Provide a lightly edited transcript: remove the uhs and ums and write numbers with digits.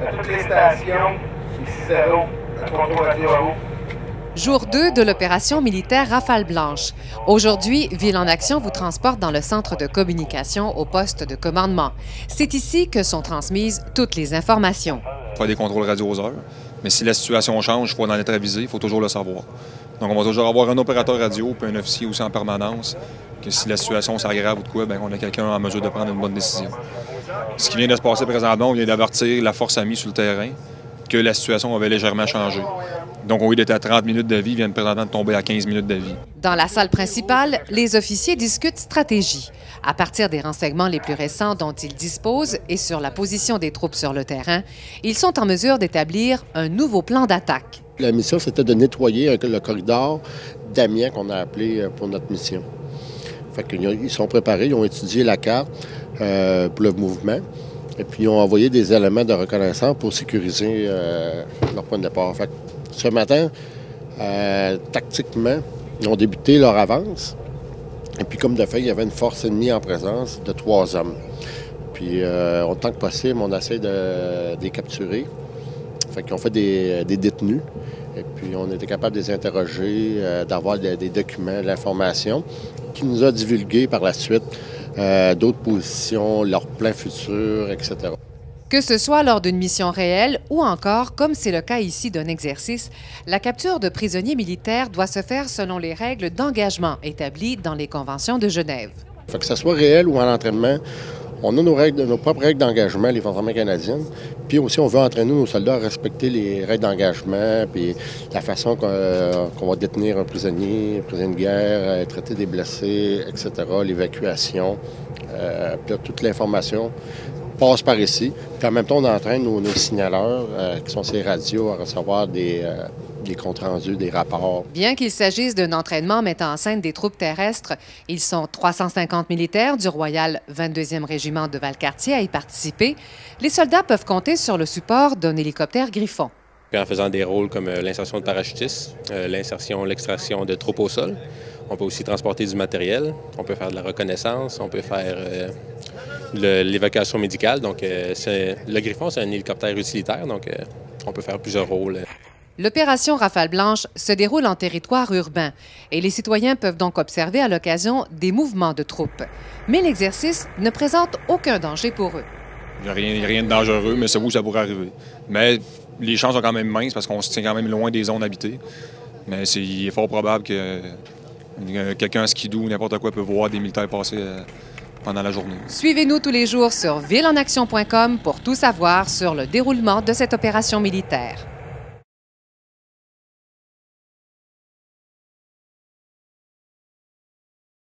à toutes les stations, ici 0, contrôle radio à haut. Jour 2 de l'opération militaire Rafale Blanche. Aujourd'hui, Ville en Action vous transporte dans le centre de communication au poste de commandement. C'est ici que sont transmises toutes les informations. Faire des contrôles radio aux heures, mais si la situation change, il faut en être avisé, il faut toujours le savoir. Donc on va toujours avoir un opérateur radio puis un officier aussi en permanence, que si la situation s'aggrave ou de quoi, bien, on a quelqu'un en mesure de prendre une bonne décision. Ce qui vient de se passer présentement, on vient d'avertir la force amie sur le terrain que la situation avait légèrement changé. Donc, au lieu d'être à 30 minutes de vie, ils viennent présentement de tomber à 15 minutes de vie. Dans la salle principale, les officiers discutent stratégie. À partir des renseignements les plus récents dont ils disposent et sur la position des troupes sur le terrain, ils sont en mesure d'établir un nouveau plan d'attaque. La mission, c'était de nettoyer le corridor d'Amiens qu'on a appelé pour notre mission. Fait qu'ils sont préparés, ils ont étudié la carte pour le mouvement. Et puis, ils ont envoyé des éléments de reconnaissance pour sécuriser leur point de départ. Fait que ce matin, tactiquement, ils ont débuté leur avance. Et puis, comme de fait, il y avait une force ennemie en présence de 3 hommes. Puis, autant que possible, on essaie de les capturer. Fait qu'ils ont fait des détenus. Et puis, on était capable de les interroger, d'avoir des documents, de l'information, qui nous a divulgué par la suite d'autres positions, leurs plans futurs, etc. Que ce soit lors d'une mission réelle ou encore, comme c'est le cas ici d'un exercice, la capture de prisonniers militaires doit se faire selon les règles d'engagement établies dans les conventions de Genève. Fait que ce soit réel ou en entraînement, on a nos propres règles d'engagement, les forces armées canadiennes. Puis aussi, on veut entraîner nos soldats à respecter les règles d'engagement, puis la façon qu'on va détenir un prisonnier de guerre, traiter des blessés, etc., l'évacuation. Puis là, toute l'information passe par ici. Puis en même temps, on entraîne nos signaleurs, qui sont ces radios, à recevoir des comptes rendus, des rapports. Bien qu'il s'agisse d'un entraînement mettant en scène des troupes terrestres, ils sont 350 militaires du Royal 22e Régiment de Valcartier à y participer. Les soldats peuvent compter sur le support d'un hélicoptère Griffon. Puis en faisant des rôles comme l'insertion de parachutistes, l'extraction de troupes au sol. On peut aussi transporter du matériel, on peut faire de la reconnaissance, on peut faire l'évacuation médicale. Donc, le Griffon, c'est un hélicoptère utilitaire, donc on peut faire plusieurs rôles. L'opération Rafale Blanche se déroule en territoire urbain et les citoyens peuvent donc observer à l'occasion des mouvements de troupes. Mais l'exercice ne présente aucun danger pour eux. Il n'y a rien de dangereux, mais c'est où ça pourrait arriver. Mais les chances sont quand même minces parce qu'on se tient quand même loin des zones habitées. Mais il est fort probable que quelqu'un à skidoo ou n'importe quoi peut voir des militaires passer pendant la journée. Suivez-nous tous les jours sur villeenaction.com pour tout savoir sur le déroulement de cette opération militaire.